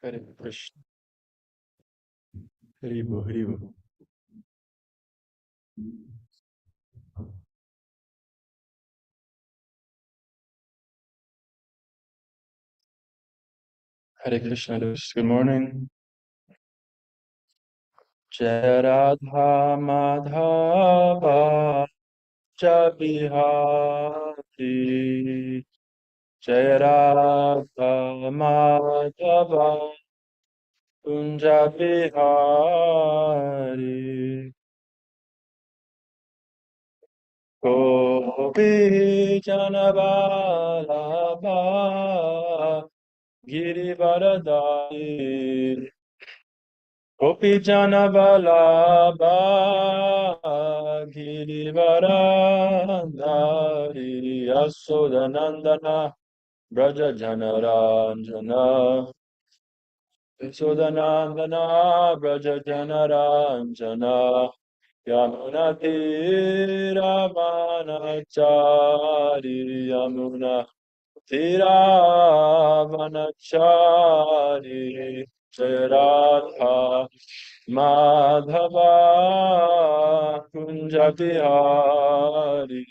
Hare Krishna. Haribo, Haribo. Hare Krishna. Good morning. Jai Radha Madhava Jabihari. Jai Radha Madhava Kunja Bihari. Gopi Janavalabha Girivaradari. Gopi Janavalabha Girivaradari. Yasodhanandana Braja Janaranjana. Yasodhanandana Braja Janaranjana. Yamunatiravanachari Yamuna Tiravanachari Jai Radha Madhava Kunja Bihari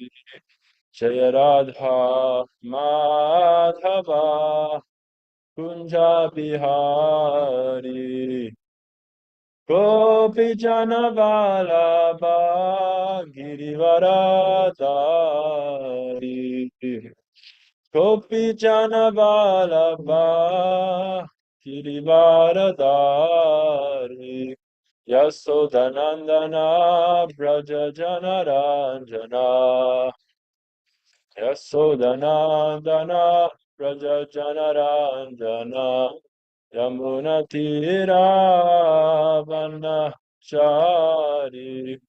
Jai Radha Madhava Kunja Bihari Gopi Janavalabha Girivaradari. Gopi Janavalabha Girivaradari. Yasodhanandana Braja Janaranjana. Yasodhanandana Braja Janaranjana. Yamunatiravanachari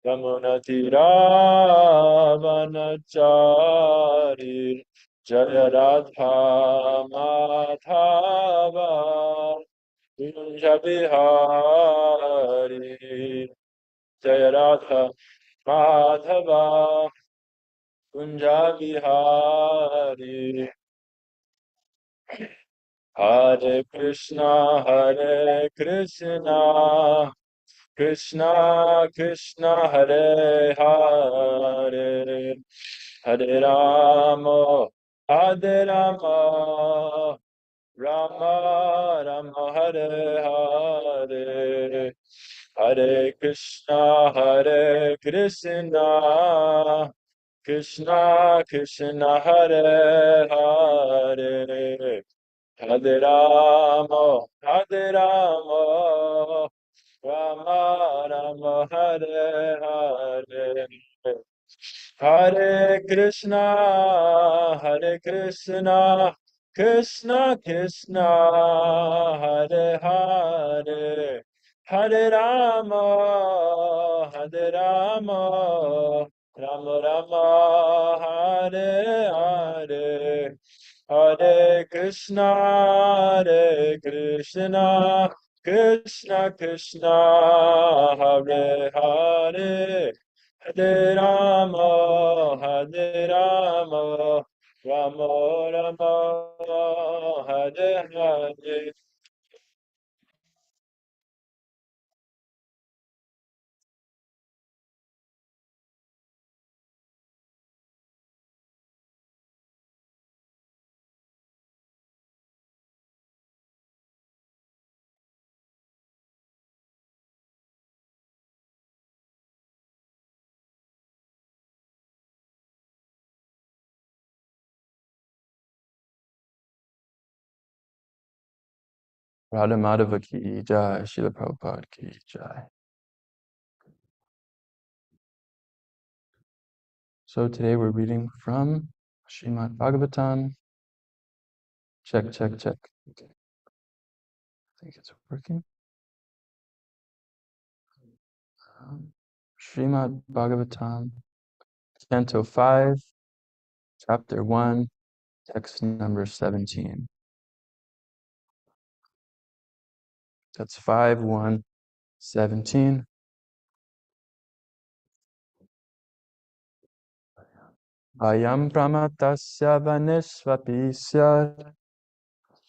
Yamunatiravanachari Jaya Radha Madhava Kunja Bihari Jaya Radha Madhava Kunja Bihari Hare Krishna, Krishna Krishna, Hare Hare, Hare Rama, Hare Rama, Rama Rama, Hare Hare, Hare Krishna, Krishna Krishna, Hare Hare. Hare Rama, Rama Rama, Hare Hare. Hare Krishna, Krishna Krishna, Hare Hare. Hare Rama, Rama Rama, Hare Hare. Hare Krishna, Krishna Krishna, Hare Hare. Hare Rama, Rama Rama, Hare Hare. Radha Madhava ki jai, Srila Prabhupada ki jai. So today we're reading from Srimad Bhagavatam. Check. Okay. I think it's working. Srimad Bhagavatam, Canto 5, Chapter 1, Text number 17. That's 5:1:17. Ayam pramatasya vanisvapisya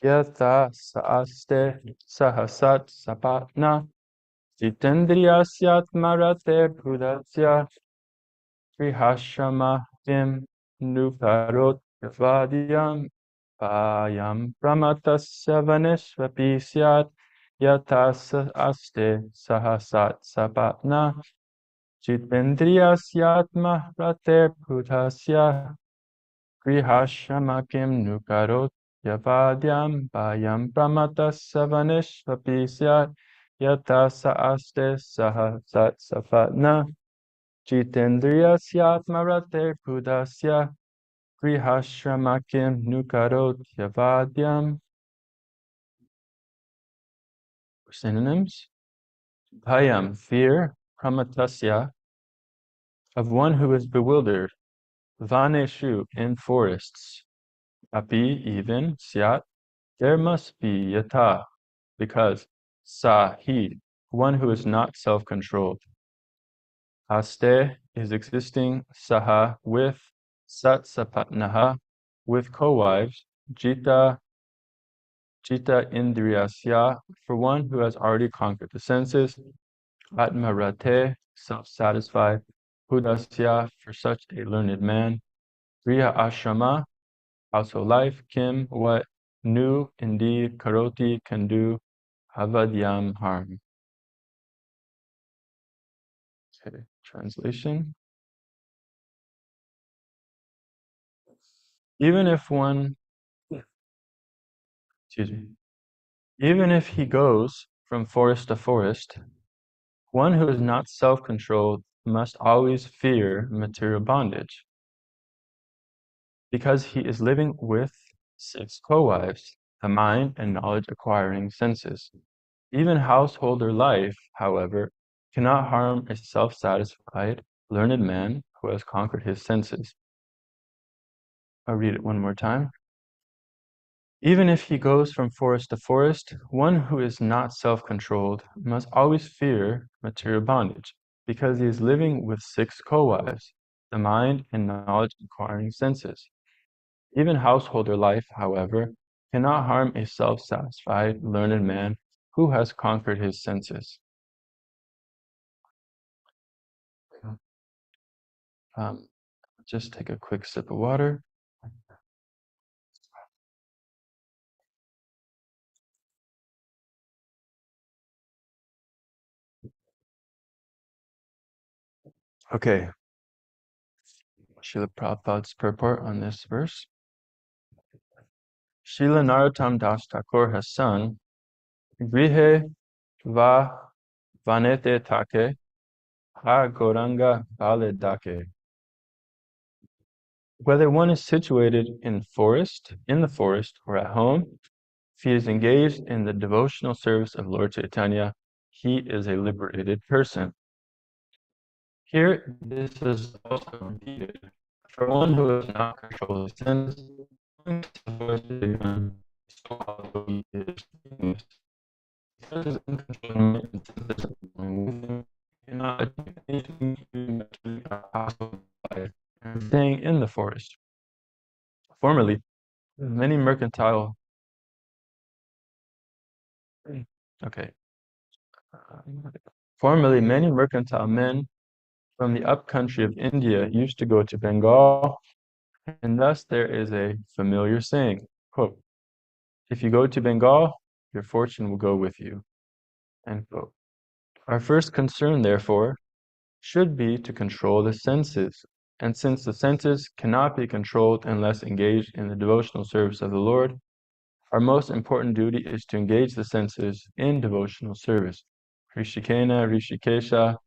Yatha saaste sahasat sapatna jitendriyasyatmarate pudasya Prihashamahim nuparot vadyam payam pramatasya vaneshvapi syat yatasa aste sahasat sapatna jitendriyasyatma rate pudasya Prihashamakim nukarot yavadyam payam pramatasya vaneshvapi syat yatasa aste sahasat sapatna Jitendriyasyatmarate pudasya grihashramakim nukarot yavadyam. Synonyms: Bhayam, fear, pramatasya, of one who is bewildered, vaneshu, in forests, api, even, syat, there must be, yata, because, sa, he, one who is not self-controlled. Aste is existing, saha, with, sat sapatnaha, with co-wives, jita indriyasya, for one who has already conquered the senses, atmarate, self-satisfied, pudasya, for such a learned man, griha ashrama, household life, kim, what, nu, indeed, karoti, can do, avadyam, harm. Okay, translation. Even if one, excuse me, even if he goes from forest to forest, one who is not self-controlled must always fear material bondage, because he is living with 6 co-wives, the mind and knowledge-acquiring senses. Even householder life, however, cannot harm a self-satisfied, learned man who has conquered his senses. I'll read it one more time. Even if he goes from forest to forest, one who is not self-controlled must always fear material bondage, because he is living with 6 co-wives, the mind and knowledge-acquiring senses. Even householder life, however, cannot harm a self-satisfied, learned man who has conquered his senses. Just take a quick sip of water. Okay, Srila Prabhupada's purport on this verse. Srila Narottam Das Thakur has sung, Grihe va vanete take, ha goranga bale dake. Whether one is situated in the forest, or at home, if he is engaged in the devotional service of Lord Chaitanya, he is a liberated person. Here, this is also repeated. For one who has not controlled his senses, going to the forest is begun, so he is weakness. Because his uncontrolled and senses are going with him, he cannot achieve anything humanly possible by staying in the forest. Formerly, many mercantile Formerly, many mercantile men from the upcountry of India used to go to Bengal, and thus there is a familiar saying, quote, if you go to Bengal, your fortune will go with you, end quote. Our first concern, therefore, should be to control the senses, and since the senses cannot be controlled unless engaged in the devotional service of the Lord, our most important duty is to engage the senses in devotional service. Rishikena Rishikesha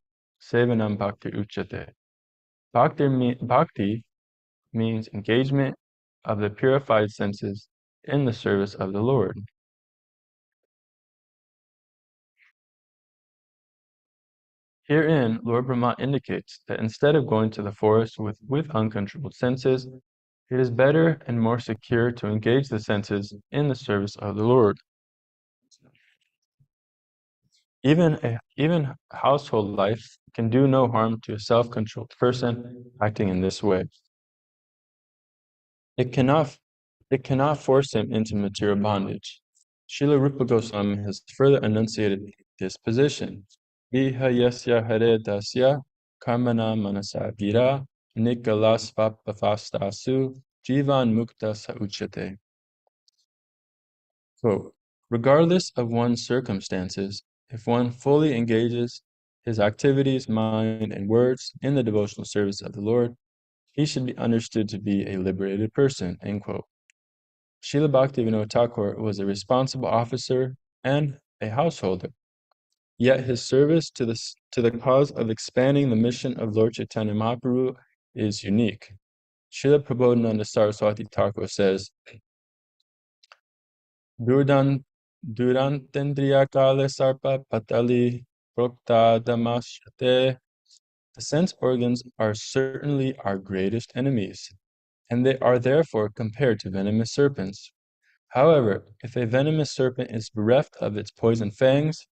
Sevanam Bhakti Uchate. Bhakti means engagement of the purified senses in the service of the Lord. Herein, Lord Brahma indicates that instead of going to the forest with uncontrolled senses, it is better and more secure to engage the senses in the service of the Lord. Even household life can do no harm to a self-controlled person acting in this way. It cannot It cannot force him into material bondage. Srila Rupa Goswami has further enunciated this position. Viha yasya hare dasya karmana manasa gira nikalasvapafastasu jivan mukta sa uchate. Quote, regardless of one's circumstances, if one fully engages his activities, mind, and words in the devotional service of the Lord, he should be understood to be a liberated person, end quote. Srila Bhaktivinoda Thakur was a responsible officer and a householder, yet his service to the cause of expanding the mission of Lord Chaitanya Mahaprabhu is unique. Srila Prabodhananda Saraswati Thakur says, Durantendriya kale sarpa patali prokta damashate. The sense organs are certainly our greatest enemies, and they are therefore compared to venomous serpents. However, if a venomous serpent is bereft of its poison fangs,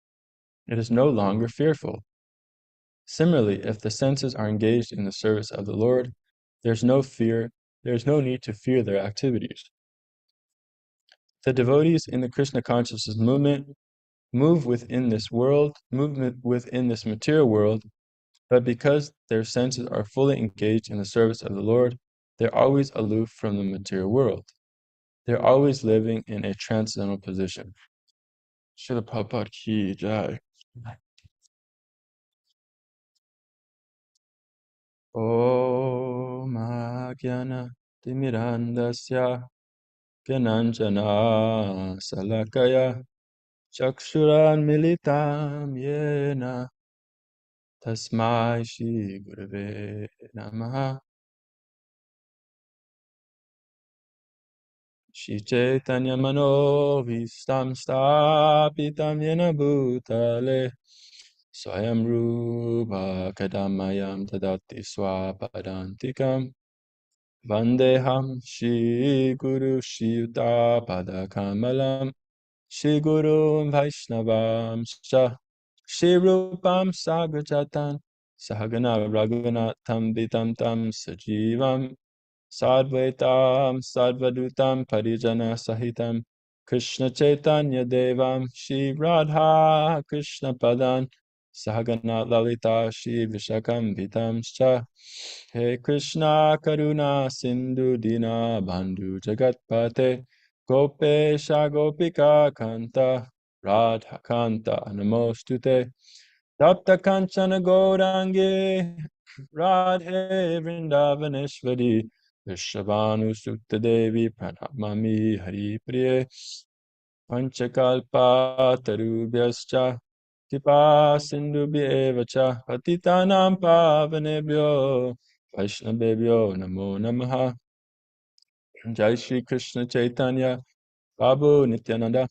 it is no longer fearful. Similarly, if the senses are engaged in the service of the Lord, there's no need to fear their activities. The devotees in the Krishna consciousness movement move within this material world, but because their senses are fully engaged in the service of the Lord, they're always aloof from the material world. They're always living in a transcendental position. Srila Prabhupada ki jai. Om Jnana Timirandasya Gyananjana Salakaya Chakshuran Militam Yena Tasmai Shri Gurave Namaha. Shri Chaitanya Mano Vistam Stapitam Yena Bhutale Swayam Rupa Kadamayam Tadati Swapadantikam Vandeham Shri Guru Shri Yuta Pada Kamalam Shri Guru Vaishnavam Shah Shri Rupam Sagrajatan Sahagana Raghunatham Vitam Tam Sajivam Sadvaitam Sadvadutam Parijana Sahitam Krishna Chaitanya Devam Shri Radha Krishna Padan Sahagana Lalita Shri Vishakam Vitam Shah He Krishna Karuna Sindhu Dina Bandhu Jagatpate Gopesha Gopika Kanta Radha Kanta Namostute Tapta Kanchana Gaurange Radhe Vrindavaneshwari Vrishabhanu Sukta Devi Pranamami Hari Priye Panchakalpa Tarubhyascha Kripa Sindhubhya Evacha Patitanam Pavanebhyo Vaishnavebhyo Namo Namaha. Jai Shri Krishna Chaitanya Prabhu Nityananda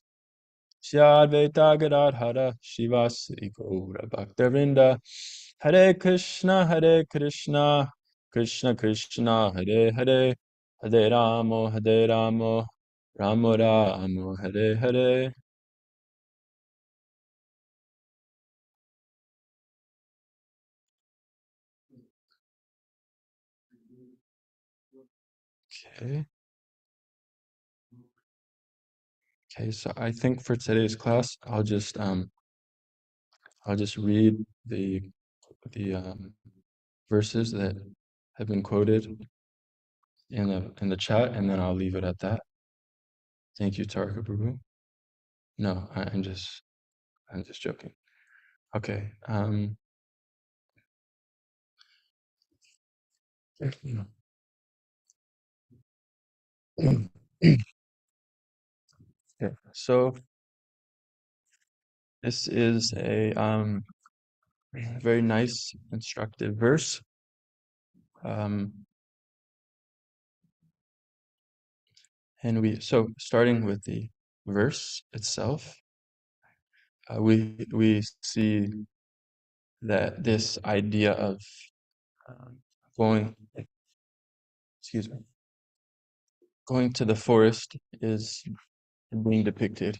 Shri Advaita Gadadhara Shivasri Gaura Bhaktavinda Hare Krishna Krishna Krishna Hare Hare Hare Ramo Ramo Ramo Hare Hare. Okay. Okay, so I think for today's class, I'll just read the verses that have been quoted in the chat, and then I'll leave it at that. Thank you, Tarka Prabhu. No, I'm just joking. Okay. Okay. So this is a very nice, instructive verse. And starting with the verse itself, we see that this idea of going, excuse me, going to the forest is being depicted.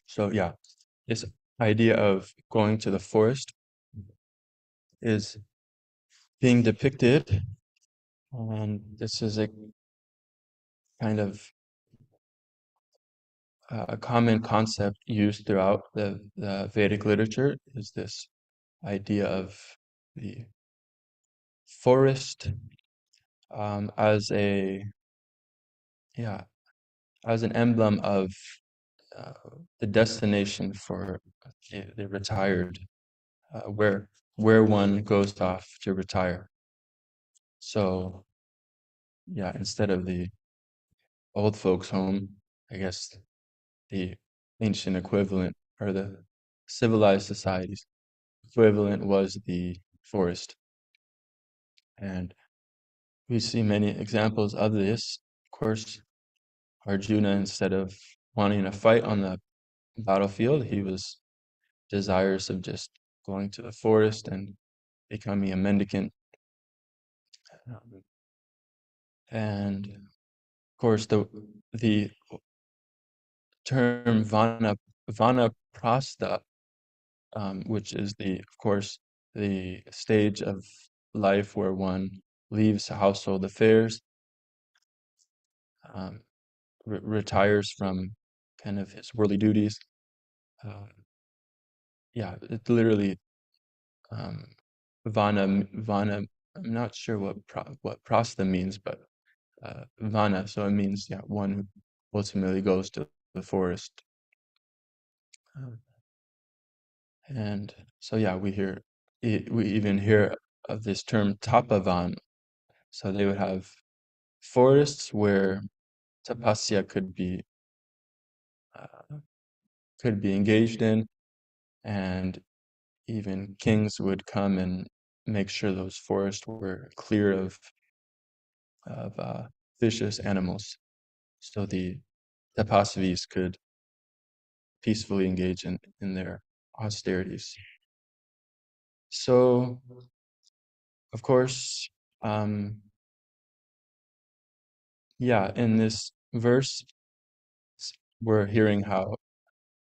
So yeah, this idea of going to the forest is being depicted, and this is a kind of a common concept used throughout the Vedic literature, is this idea of the forest as a yeah as an emblem of uh, the destination for the retired, where one goes off to retire. So yeah, instead of the old folks' home, I guess the ancient equivalent, or the civilized society's equivalent, was the forest. And we see many examples of this. Of course, Arjuna, instead of wanting to fight on the battlefield, he was desirous of just going to the forest and becoming a mendicant. Um, And of course, the term vanaprastha, which is of course, the stage of life where one leaves household affairs, um, retires from kind of his worldly duties. Uh, yeah, it literally, um, vana. I'm not sure what prastha means, but vana. So it means, yeah, one who ultimately goes to the forest. Um, and so yeah, we even hear of this term tapavan. So they would have forests where tapasya uh, could be engaged in, and even kings would come and make sure those forests were clear of vicious animals, so the tapasvis could peacefully engage in their austerities. So, of course, um, yeah, in this verse, we're hearing how,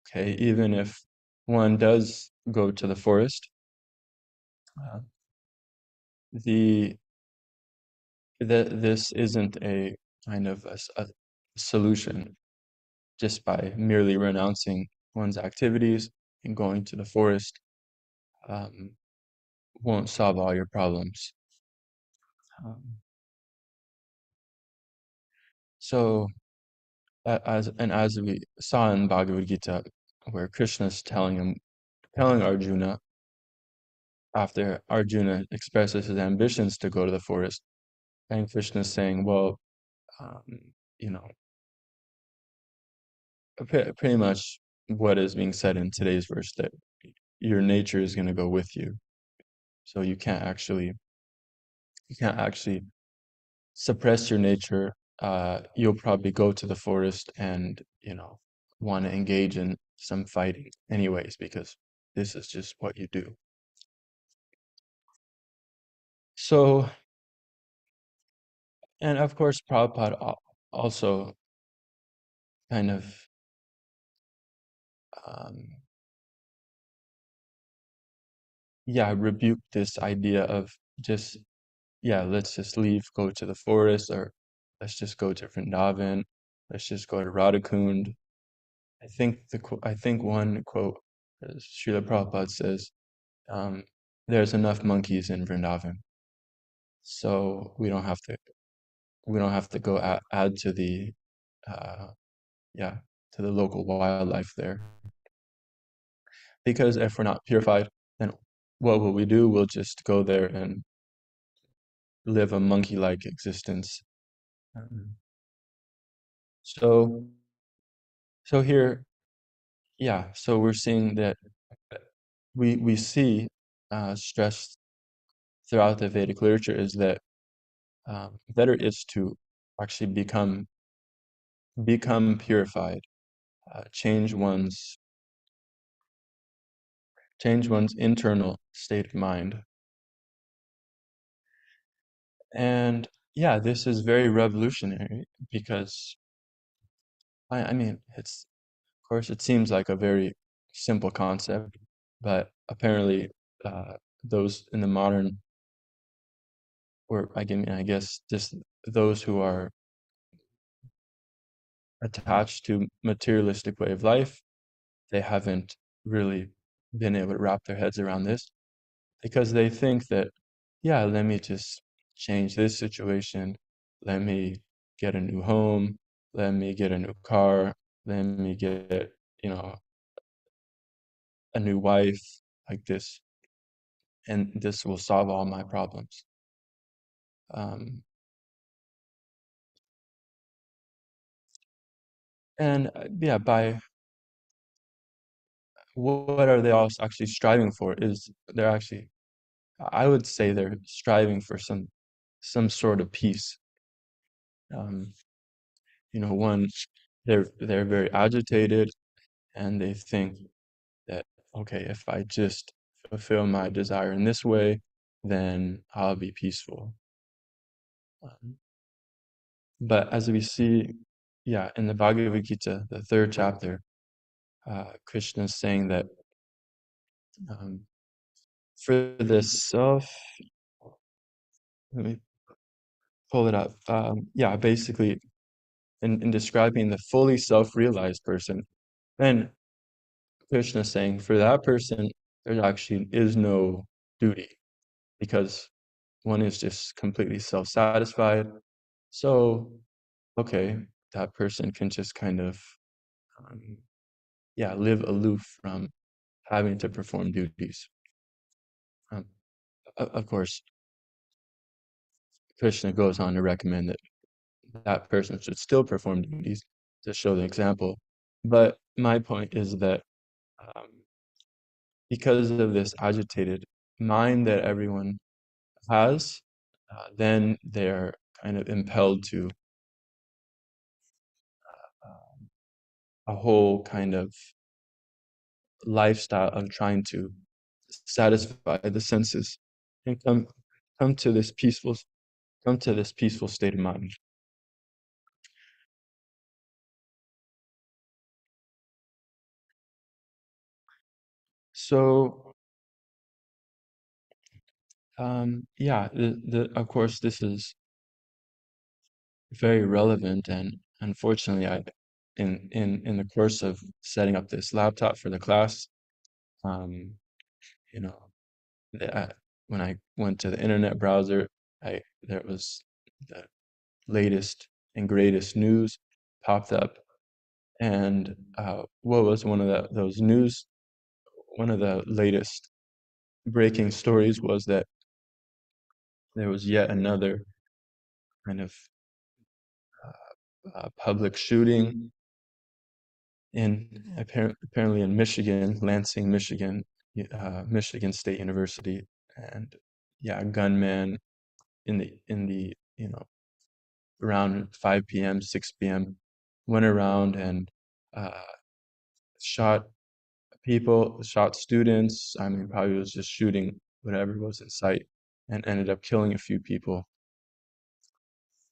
okay, even if one does go to the forest, uh, the this isn't a kind of a solution. Just by merely renouncing one's activities and going to the forest, um, won't solve all your problems. Um, so, as we saw in Bhagavad Gita, where Krishna's telling Arjuna, after Arjuna expresses his ambitions to go to the forest, and Krishna's saying, well, um, you know, pretty much what is being said in today's verse, that your nature is going to go with you. So you can't actually suppress your nature. You'll probably go to the forest and, want to engage in some fighting anyways, because this is just what you do. So, and of course, Prabhupada also kind of, um, yeah, rebuked this idea of just, yeah, let's just leave, go to the forest, or let's just go to Vrindavan, let's just go to Radhakund. I think one quote, Srila Prabhupada says, um, there's enough monkeys in Vrindavan, so we don't have to go add to the uh, yeah, to the local wildlife there. Because if we're not purified, then what will we do? We'll just go there and live a monkey-like existence. Um, So, so here, yeah, so we're seeing that we see stress throughout the Vedic literature is that, better is to actually become purified, change one's internal state of mind. And yeah, this is very revolutionary, because I mean, of course, it seems like a very simple concept, but apparently those in the modern, or I guess just those who are attached to materialistic way of life, they haven't really been able to wrap their heads around this because they think that, yeah, let me just change this situation, let me get a new home, let me get a new car, let me get, you know, a new wife, like this, and this will solve all my problems. Um, and yeah, by what are they all actually striving for is they're actually, I would say they're striving for some sort of peace. Um, one, they're very agitated and they think that, okay, if I just fulfill my desire in this way, then I'll be peaceful. Um, but as we see, yeah, in the Bhagavad Gita, the third chapter, Krishna is saying that um, for the self, let me pull it up. Yeah, basically, in describing the fully self-realized person, then Krishna is saying for that person, there actually is no duty because one is just completely self-satisfied. So, okay, that person can just kind of, um, yeah, live aloof from having to perform duties. Um, of course, Krishna goes on to recommend that that person should still perform duties to show the example. But my point is that um, because of this agitated mind that everyone has, then they're kind of impelled to a whole kind of lifestyle of trying to satisfy the senses and come to this peaceful come to this peaceful state of mind. So yeah, of course this is very relevant, and unfortunately I in the course of setting up this laptop for the class, um, you know, when I went to the internet browser, I there was the latest and greatest news popped up, and what was those news? One of the latest breaking stories was that there was yet another kind of public shooting in apparently in Michigan, Lansing, Michigan, Michigan State University, and yeah, a gunman in the around 5 p.m., 6 p.m. went around and uh, shot people, shot students. I mean, probably was just shooting whatever was in sight, and ended up killing a few people.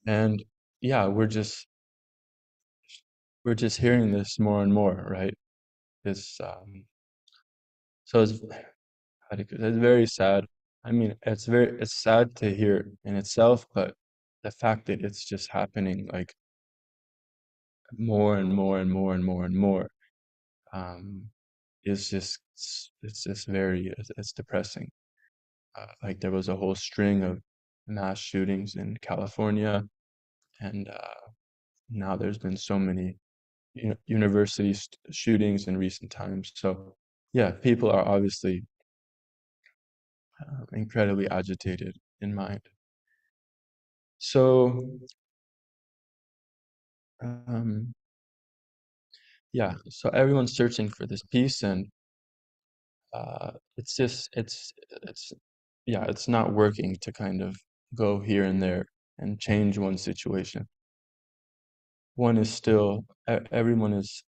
And yeah, we're just hearing this more and more, right? This so it's very sad. I mean, it's sad to hear in itself, but the fact that it's just happening like more and more and more and more and more um, is just it's just very it's depressing. Like there was a whole string of mass shootings in California, and now there's been so many university shootings in recent times. So yeah, people are obviously incredibly agitated in mind. So um, yeah, so everyone's searching for this peace, and it's just it's yeah, it's not working to kind of go here and there and change one situation. One is still everyone is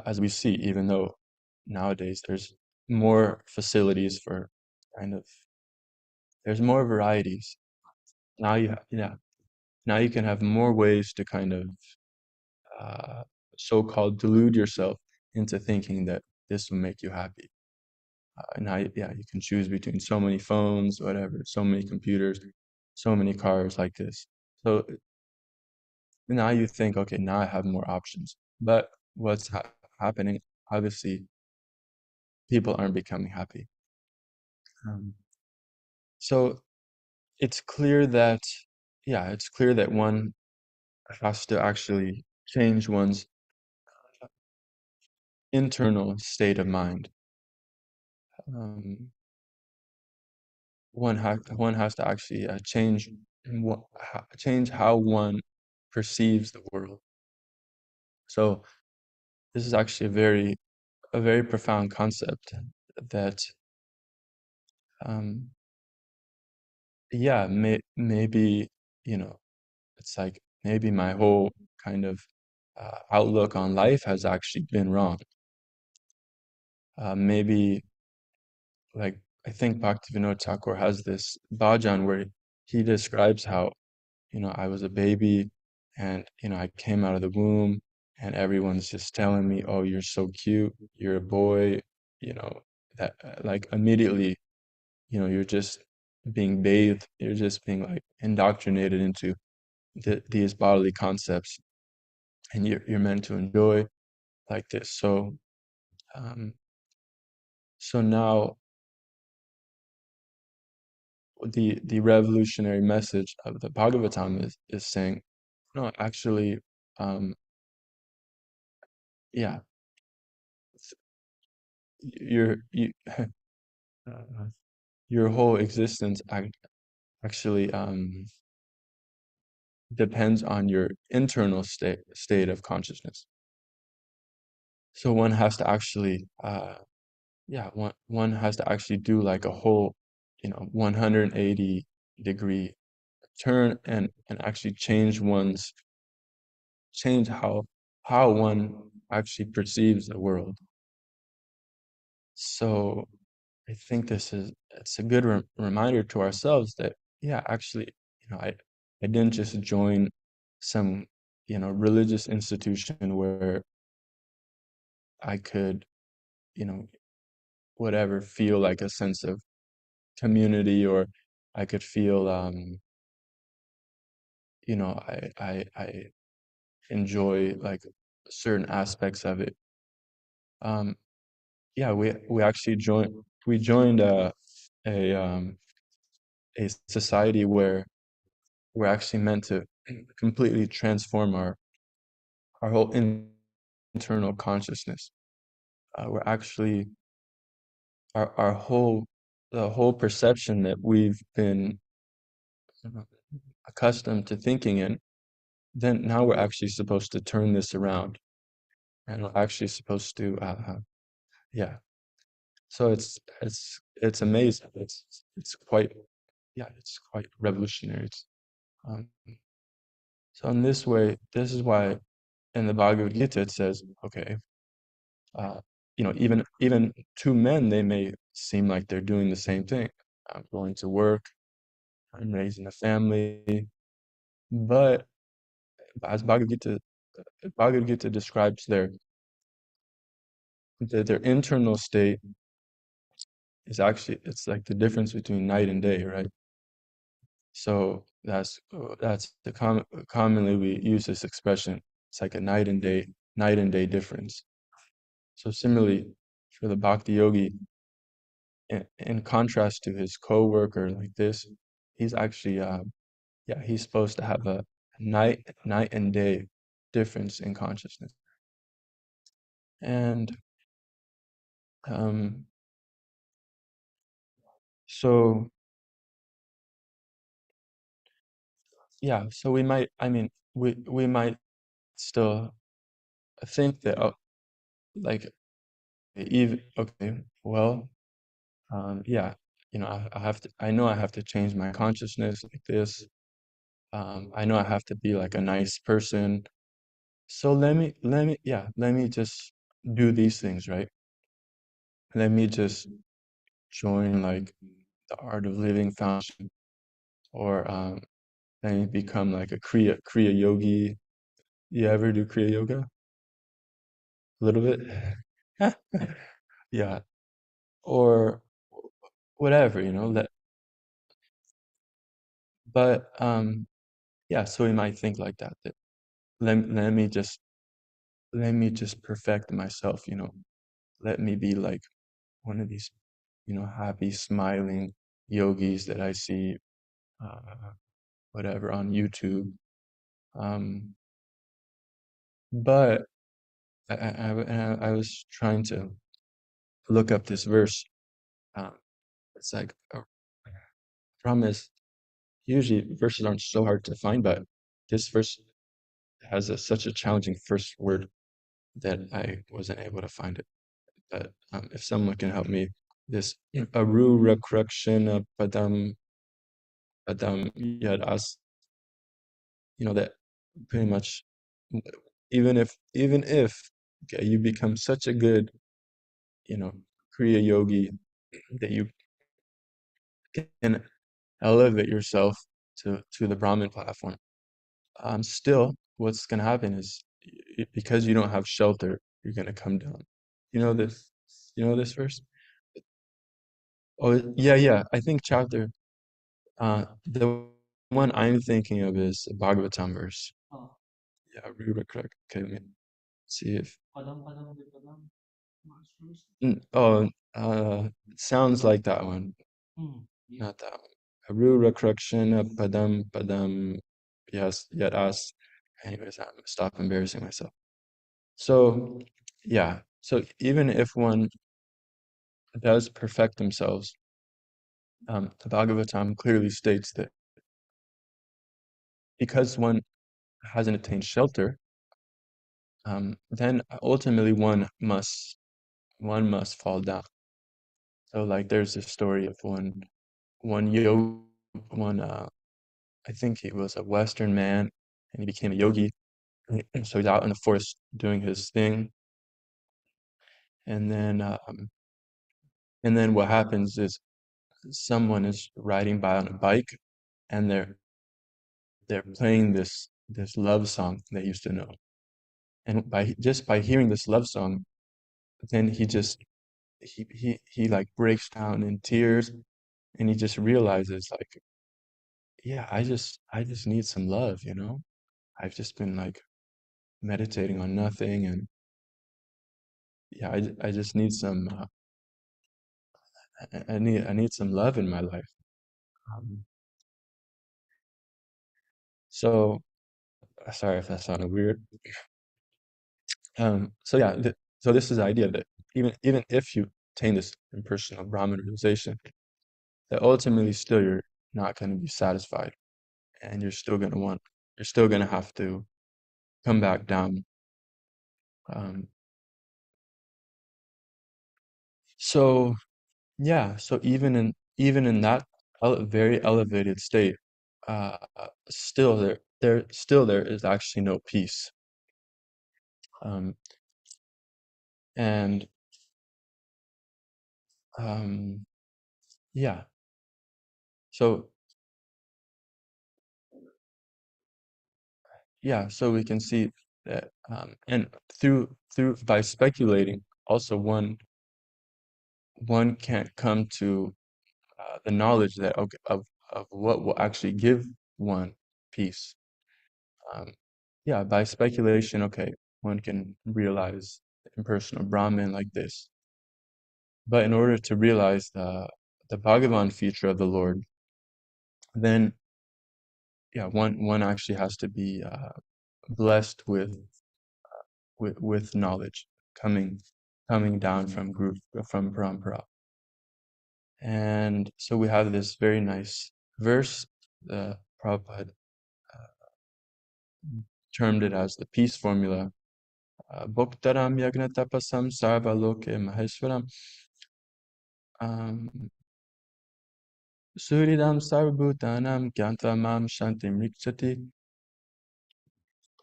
as we see, even though nowadays there's more facilities for kind of there's more varieties. Yeah, now you can have more ways to kind of uh, so-called delude yourself into thinking that this will make you happy. Now, yeah, you can choose between so many phones, whatever, so many computers, so many cars like this. So now you think, okay, now I have more options. But what's happening? Obviously, people aren't becoming happy. Um, so it's clear that, yeah, it's clear that one has to actually change one's internal state of mind. Um, one has to actually change how one perceives the world. So this is actually a very profound concept that um, yeah, maybe, you know, it's like maybe my whole kind of outlook on life has actually been wrong. Maybe, like, I think Bhaktivinoda Thakur has this bhajan where he describes how, I was a baby and, I came out of the womb and everyone's just telling me, oh, you're so cute, you're a boy, you know, that like immediately, you're just being bathed, you're just being like indoctrinated into these bodily concepts, and you're meant to enjoy like this. Um, so now the revolutionary message of the Bhagavatam is saying, no, actually, um, yeah, you uh, your whole existence actually depends on your internal state of consciousness. So one has to actually yeah, one has to actually do like a whole, 180-degree turn and actually change how one actually perceives the world. So I think it's a good reminder to ourselves that, yeah, actually, I didn't just join some, religious institution where I could, you know whatever, feel like a sense of community, or I could feel I enjoy like certain aspects of it. Um, yeah, we actually joined a a society where we're actually meant to completely transform our whole internal consciousness. We're actually our whole the whole perception that we've been uh, accustomed to thinking in. Then now we're actually supposed to turn this around, and we're actually supposed to yeah. So it's amazing. It's quite, yeah, it's quite revolutionary. Um, so in this way, this is why in the Bhagavad Gita it says, okay, uh, even two men, they may seem like they're doing the same thing. I'm going to work, I'm raising a family, but as Bhagavad Gita describes their internal state is actually, it's like the difference between night and day, right? So that's commonly we use this expression. It's like a night and day difference. So similarly, for the bhakti yogi, in contrast to his co-worker like this, he's actually yeah, he's supposed to have a night and day difference in consciousness. And um so yeah, so we might, I mean, we might still think that, oh, like, even okay, well, yeah, I know I have to change my consciousness like this. I know I have to be like a nice person. So let me just do these things, right? Let me just join like the Art of Living Foundation, or let me become like a Kriya yogi. You ever do Kriya yoga? A little bit? Yeah, or whatever, but yeah, so we might think like that, that let me just perfect myself, let me be like one of these, happy, smiling yogis that I see, uh, whatever, on YouTube. Um, but I was trying to look up this verse. Um, it's like, problem is, usually verses aren't so hard to find, but this verse has such a challenging first word that I wasn't able to find it. But if someone can help me, this aru rakrakshana padam yad as, that pretty much, even if okay, you become such a good, you know, Kriya yogi that you can elevate yourself to the Brahmin platform. Still, what's gonna happen is because you don't have shelter, you're gonna come down. You know this? You know this verse? Oh, yeah, yeah. I think chapter. The one I'm thinking of is Bhagavatam verse. Yeah, Ruba correct. Okay, let me see if. Oh, it sounds like that one. Not that one. Arura Krakshana Padam. Yes, yet us. Anyways, I'm gonna stop embarrassing myself. So, yeah. So even if one does perfect themselves, the Bhagavatam clearly states that because one hasn't attained shelter, then ultimately one must fall down. So like there's this story of one yogi, one I think he was a Western man, and he became a yogi. So he's out in the forest doing his thing, and then what happens is someone is riding by on a bike, and they're playing this love song they used to know, and by hearing this love song, then he like breaks down in tears, and he just realizes like, yeah, I just need some love. I've just been like meditating on nothing, and yeah, I just need some I need some love in my life. Um, so sorry if that sounded weird. So yeah, so this is the idea that even if you attain this impersonal Brahman realization, that ultimately still you're not going to be satisfied, and you're still going to have to come back down. Um, so yeah, so even in that very elevated state, still there is actually no peace. Um, and um, yeah, so yeah, so we can see that, and through by speculating, also one can't come to the knowledge that of what will actually give one peace. Um, yeah, by speculation, okay, one can realize the impersonal Brahman like this. But in order to realize the Bhagavan feature of the Lord, then yeah, one actually has to be blessed with knowledge coming coming down from Parampara. And so we have this very nice verse. The Prabhupada termed it as the peace formula. Bhoktaram yagnatapasam sarvaloke maheshwaram suridam sarvabhutanam gyantva mam shantim rikshati.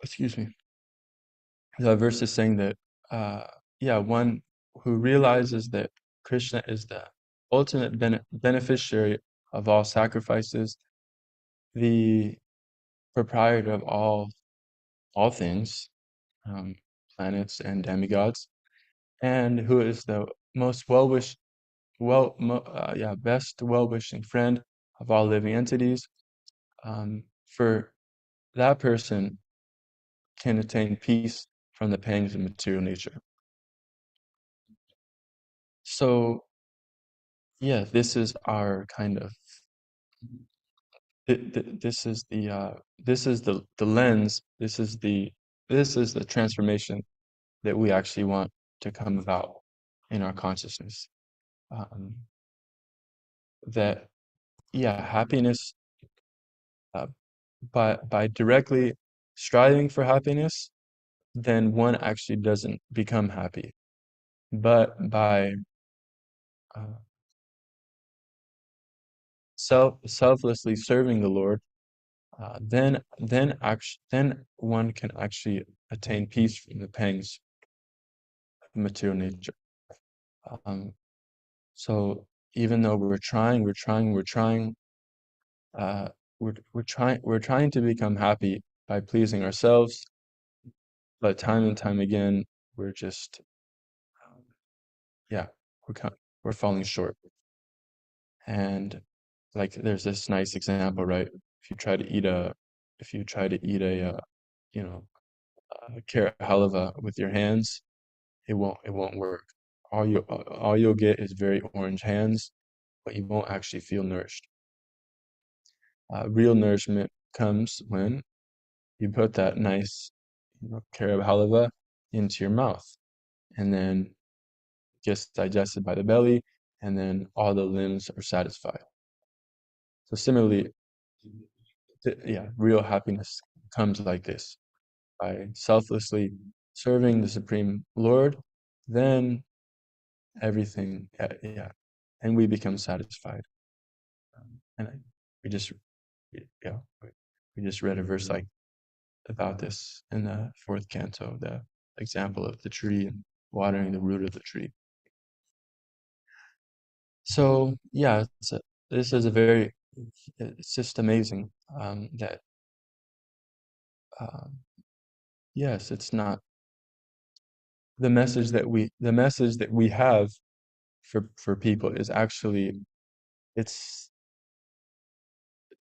Excuse me. The verse is saying that, uh, yeah, one who realizes that Krishna is the ultimate beneficiary of all sacrifices, the proprietor of all things, planets and demigods, and who is the most well-wished, best well-wishing friend of all living entities. For that person can attain peace from the pangs of material nature. So, yeah, this is our kind of this is the lens, this is the transformation that we actually want to come about in our consciousness. Um, that yeah, happiness, uh, by directly striving for happiness, then one actually doesn't become happy. But by uh, selflessly serving the Lord, then one can actually attain peace from the pangs of material nature. Um, so even though we're trying, uh, we're trying to become happy by pleasing ourselves, but time and time again, we're just um, yeah, we're falling short. And like there's this nice example, right? If you try to eat you know, a carrot halva with your hands, it won't work. All you'll get is very orange hands, but you won't actually feel nourished. Real nourishment comes when you put that nice, carrot halva into your mouth, and then it gets digested by the belly, and then all the limbs are satisfied. So similarly, yeah, real happiness comes like this, by selflessly serving the Supreme Lord, then everything, yeah, and we become satisfied. And we just, yeah, we just read a verse like about this in the fourth canto, the example of the tree and watering the root of the tree. So yeah, this is a very, it's just amazing that um, yes, it's not the message that we have for people is actually it's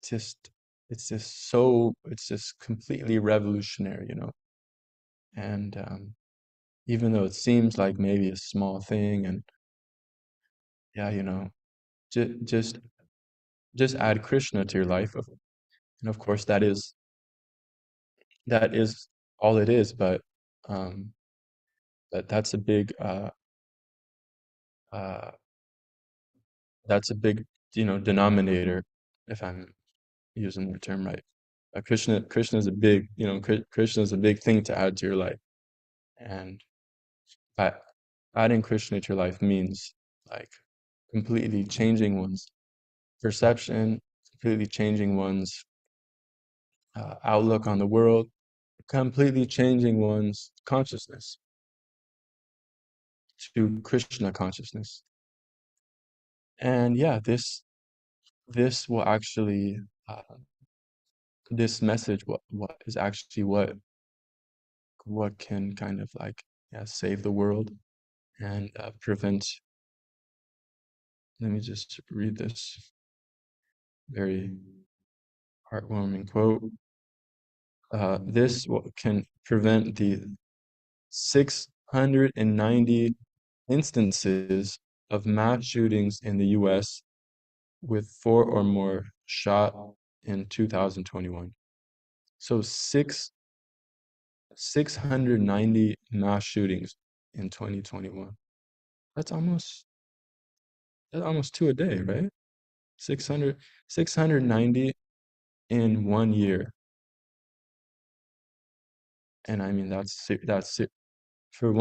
just it's just completely revolutionary, and even though it seems like maybe a small thing, and yeah, just just add Krishna to your life, and of course that is all it is, um but uh that's a big, denominator, if I'm using the term right. Krishna is a big, Krishna is a big thing to add to your life, and by adding Krishna to your life means like completely changing one's perception, completely changing one's outlook on the world, completely changing one's consciousness to Krishna consciousness. And yeah, this will actually this message what is actually what can kind of like, yeah, save the world and prevent. Let me just read this very heartwarming quote. This can prevent the 690 instances of mass shootings in the US with four or more shot in 2021. So 690 mass shootings in 2021. That's almost that's almost two a day, right? 690 in 1 year. And I mean that's it. For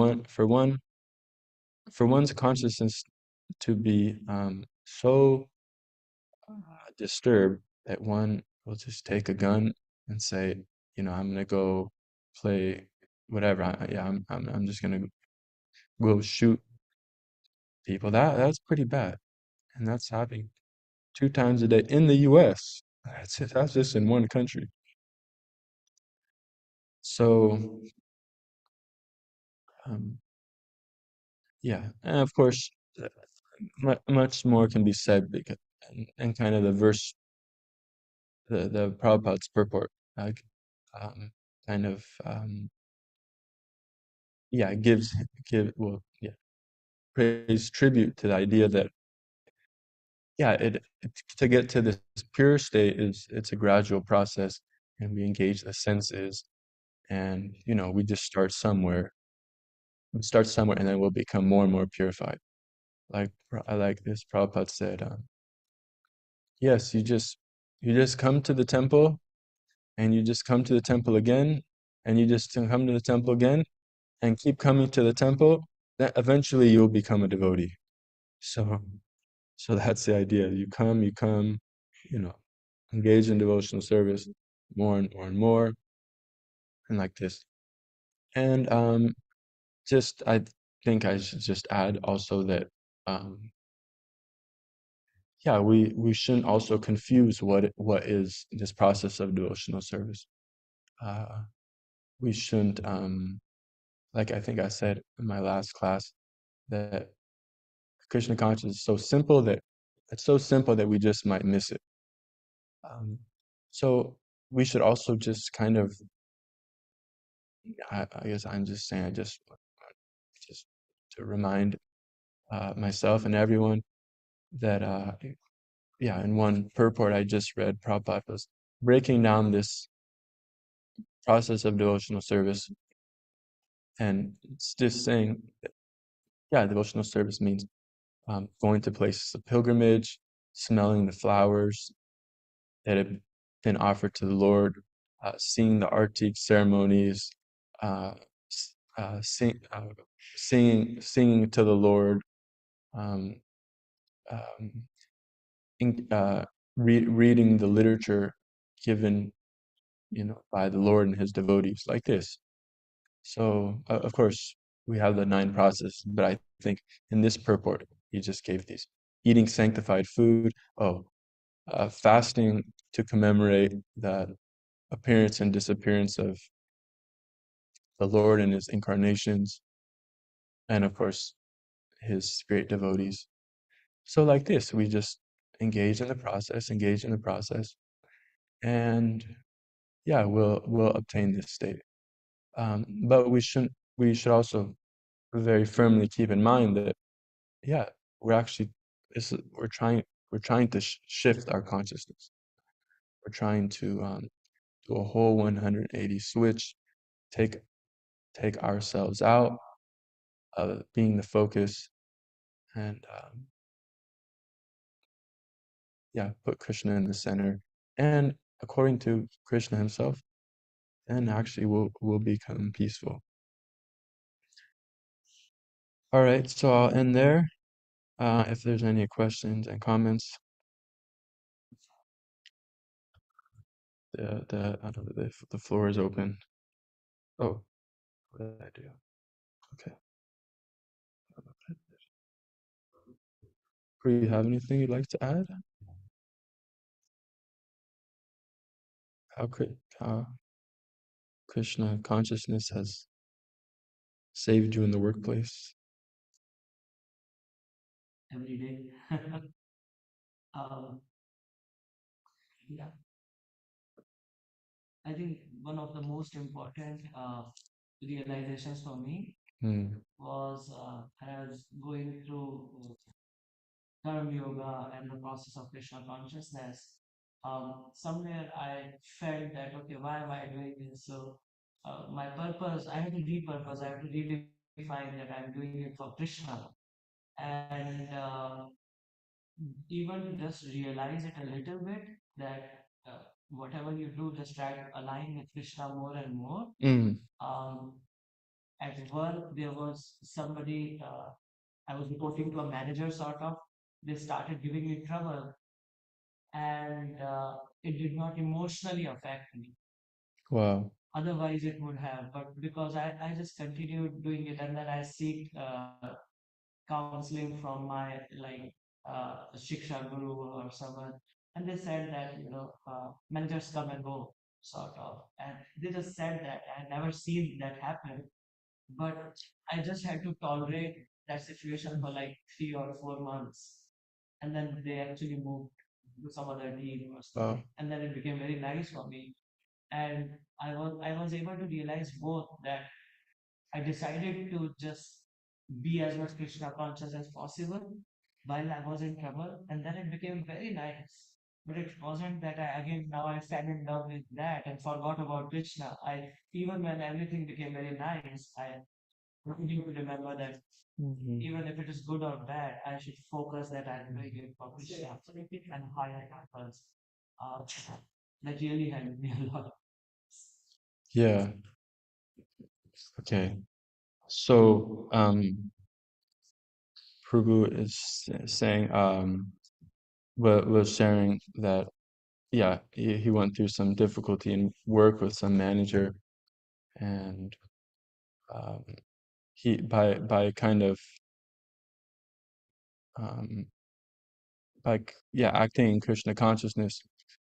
one's consciousness to be so disturbed that one will just take a gun and say, I'm gonna go play whatever. Yeah, I'm just gonna go shoot people. That's pretty bad, and that's happening 2 times a day in the U.S. That's just in one country. So, um, Yeah, and of course, much more can be said because and kind of the verse, the Prabhupada's purport, like, um, kind of, yeah, yeah, pays tribute to the idea that, yeah, to get to this pure state it's a gradual process, and we engage the senses, and we just start somewhere. We start somewhere, and then we'll become more and more purified. I like this. Prabhupada said, yes, you just come to the temple, and you just come to the temple again, and you just come to the temple again, and keep coming to the temple. Then eventually you'll become a devotee. So, so that's the idea. You come, you know, engage in devotional service more and more and more, and like this. And just I think I should just add also that, um, yeah, we shouldn't also confuse what is this process of devotional service. Uh, we shouldn't, like I think I said in my last class, that Krishna consciousness is so simple that we just might miss it. So we should also just kind of, I guess I'm just saying, just to remind myself and everyone that, yeah, in one purport I just read, Prabhupada was breaking down this process of devotional service, and it's just saying, yeah, devotional service means going to places of pilgrimage, smelling the flowers that have been offered to the Lord, seeing the artik ceremonies, uh, s- sing, singing to the Lord, um, um, in, reading the literature given, by the Lord and His devotees, like this. So, of course, we have the nine processes, but I think in this purport, He just gave these: eating sanctified food. Oh, fasting to commemorate the appearance and disappearance of the Lord and His incarnations, and of course, His great devotees. So, like this, we just engage in the process, and yeah, we'll obtain this state. But we should also very firmly keep in mind that, yeah, we're actually we're trying to shift our consciousness. We're trying to do a whole 180 switch, take take ourselves out of being the focus, and yeah, put Krishna in the center. And according to Krishna himself, then actually we'll become peaceful. All right, so I'll end there. If there's any questions and comments, I don't know, the floor is open. Oh, what did I do? Okay. Do you have anything you'd like to add? How Krishna consciousness has saved you in the workplace? every day. um, yeah, I think one of the most important realizations for me Hmm. was as going through Karma Yoga and the process of Krishna consciousness. Somewhere I felt that, okay, why am I doing this? So, my purpose, I have to repurpose, I have to redefine that I'm doing it for Krishna. And even to just realize it a little bit that whatever you do, just try to align with Krishna more and more. Mm. Um, at work, there was somebody, I was reporting to a manager, sort of. They started giving me trouble, and it did not emotionally affect me. Wow. Otherwise, it would have, but because I just continued doing it, and then I seek counseling from my Shiksha guru or someone, and they said that managers come and go, sort of, and they just said that I never seen that happen, but I just had to tolerate that situation for like 3 or 4 months, and then they actually moved to some other team or something, and then it became very nice for me. And I was able to realize both that I decided to just be as much Krishna conscious as possible while I was in trouble, and then it became very nice. But it wasn't that I again now I fell in love with that and forgot about Krishna. I even when everything became very nice, I continue to remember that even if it is good or bad, I should focus that I'm doing it for Krishna and higher purpose. Uh, that really helped me a lot. Yeah. Okay. So, Prabhu is saying, was sharing that, yeah, he went through some difficulty in work with some manager, and um, he by kind of um, yeah, acting in Krishna consciousness,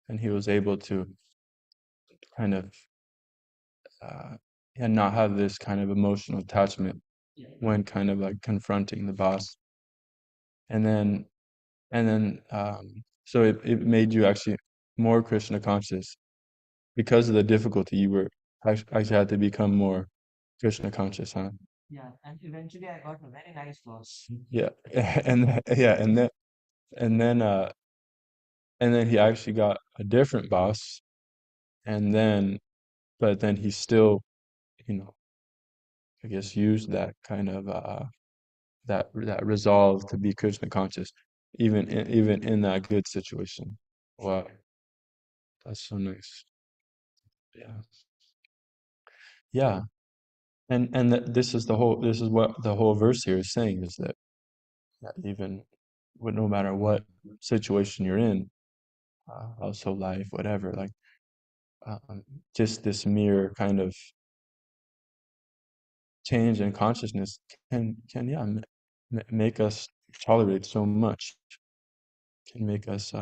and he was able to kind of uh, and not have this kind of emotional attachment when kind of like confronting the boss, and then so it made you actually more Krishna conscious because of the difficulty. You were actually had to become more Krishna conscious, huh? Yeah, and eventually I got a very nice boss. Yeah, yeah, and then uh and then he actually got a different boss, and then but then he still, you know, I guess used that kind of that resolve to be Krishna conscious, even in that good situation. Wow, that's so nice. Yeah, yeah, and this is this is what the whole verse here is saying, is that even no matter what situation you're in, household life, whatever, like um, just this mere kind of change in consciousness can yeah make us tolerate so much, can make us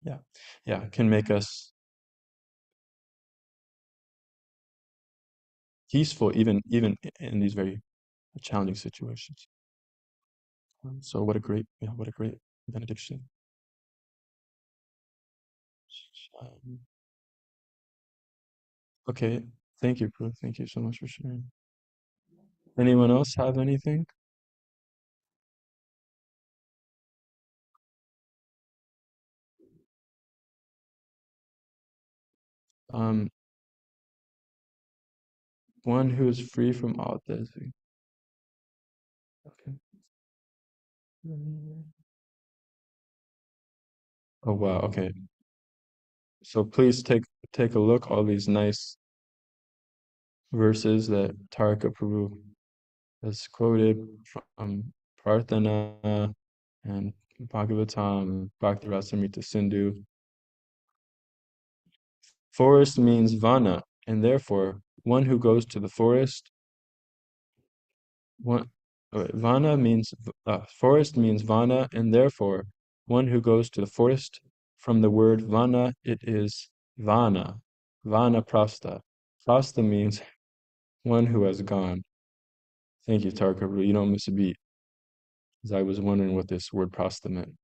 yeah, yeah, can make us peaceful even in these very challenging situations. So what a great benediction. Um, okay, thank you, Prue. Thank you so much for sharing. Anyone else have anything? Um, one who is free from all desi. Okay. Oh wow. Okay. So please take a look all these nice verses that Tarika Prabhu has quoted from Prarthana and Bhagavatam, Bhakti-rasamrita Sindhu. Forest means vana, and therefore one who goes to the forest, one vana means forest means vana, and therefore one who goes to the forest, from the word vana it is vana, vana prastha. Prastha means one who has gone. Thank you, Tarka. You don't miss a beat, as I was wondering what this word prastha meant.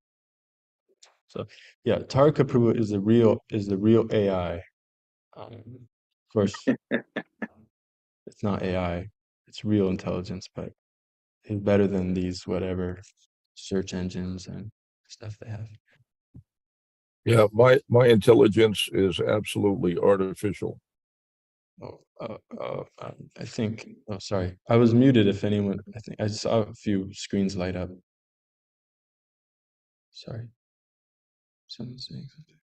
So yeah, Tarka Prabhu is the real AI. Of course, it's not AI; it's real intelligence, but it's better than these whatever search engines and stuff they have. Yeah, my intelligence is absolutely artificial. I think. Oh, sorry, I was muted. If anyone, I think I saw a few screens light up. Sorry, someone's saying something.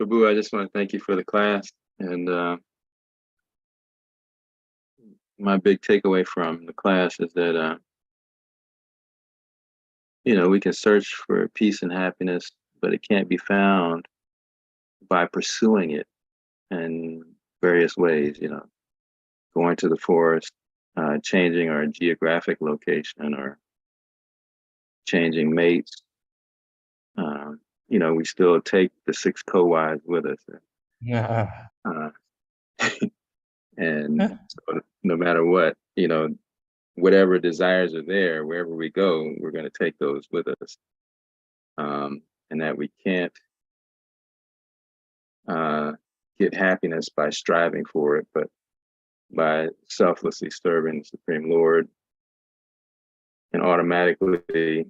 Prabhu, I just want to thank you for the class. And my big takeaway from the class is that, we can search for peace and happiness, but it can't be found by pursuing it in various ways, going to the forest, changing our geographic location or changing mates. We still take the 6 co-wives with us. Yeah. Uh, And so no matter what, whatever desires are there, wherever we go, we're going to take those with us. And that we can't get happiness by striving for it, but by selflessly serving the Supreme Lord, and automatically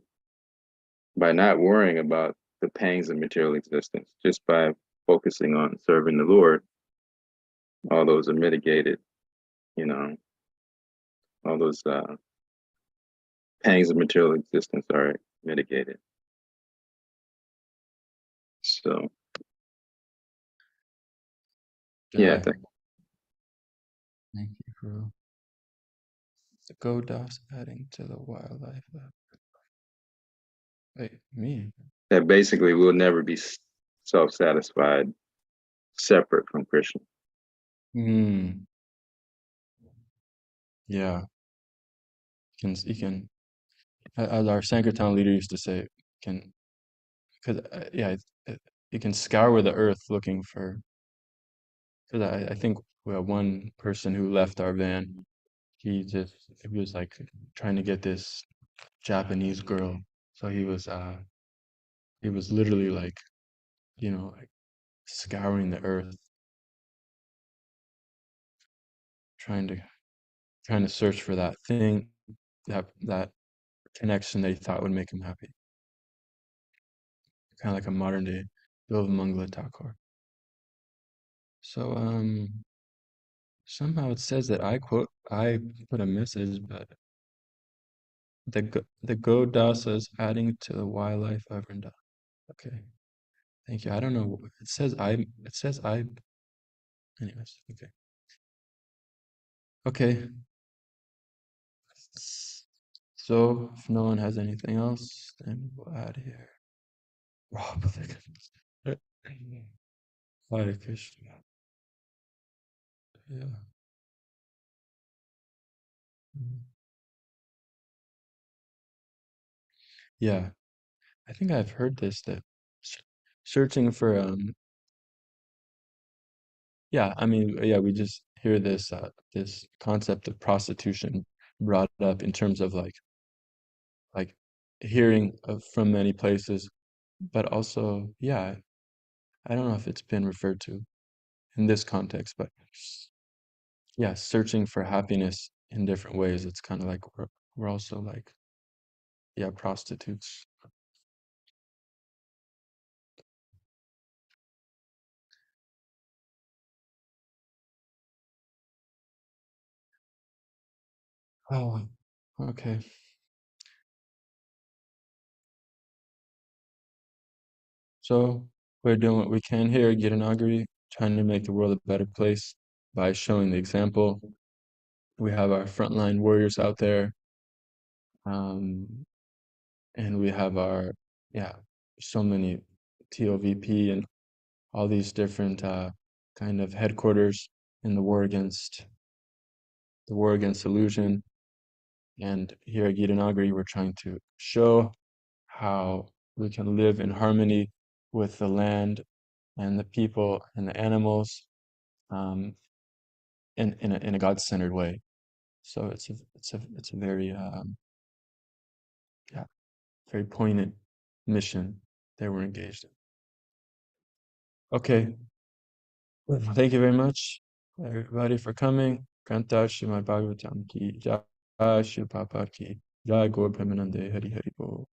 by not worrying about the pangs of material existence, just by focusing on serving the Lord, all those are mitigated, all those pangs of material existence are mitigated. So, yeah. Thank you, bro. The go Dasa adding to the wildlife. Wait, me? That basically we'll never be self-satisfied separate from Krishna. Yeah. You can, as our Sankirtan leader used to say, because you can scour the earth looking for. Because I think we have one person who left our van. He was like trying to get this Japanese girl. So he was literally like, like scouring the earth, trying to search for that thing, that connection that he thought would make him happy. Kind of like a modern day Bill Mangla Thakur. So somehow it says that I put a message, but the Go Dasa is adding to the wildlife of Vrindavan. Okay. Thank you. I don't know. It says I. Anyways, okay. Okay. So if no one has anything else, then we'll add here. Wow, Hare Krishna. Yeah. Yeah. I think I've heard this, that searching for yeah, I mean, yeah, we just hear this concept of prostitution brought up in terms of like hearing from many places, but also, yeah, I don't know if it's been referred to in this context, but yeah, searching for happiness in different ways. It's kind of like we're also like, yeah, prostitutes. Oh, okay. So we're doing what we can here, Gitanagari, trying to make the world a better place by showing the example. We have our frontline warriors out there, and we have our, yeah, so many TOVP and all these different kind of headquarters in the war against illusion. And here at Gitanagari, we're trying to show how we can live in harmony with the land and the people and the animals, in a God-centered way. So it's a very yeah, very poignant mission that we're engaged in. Okay. Thank you very much, everybody, for coming. Kanta Shrimad Bhagavatam ki jai, Shri Prabhupada ki jai, Gaur Premanande, Hari Hari Bol.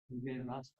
We will last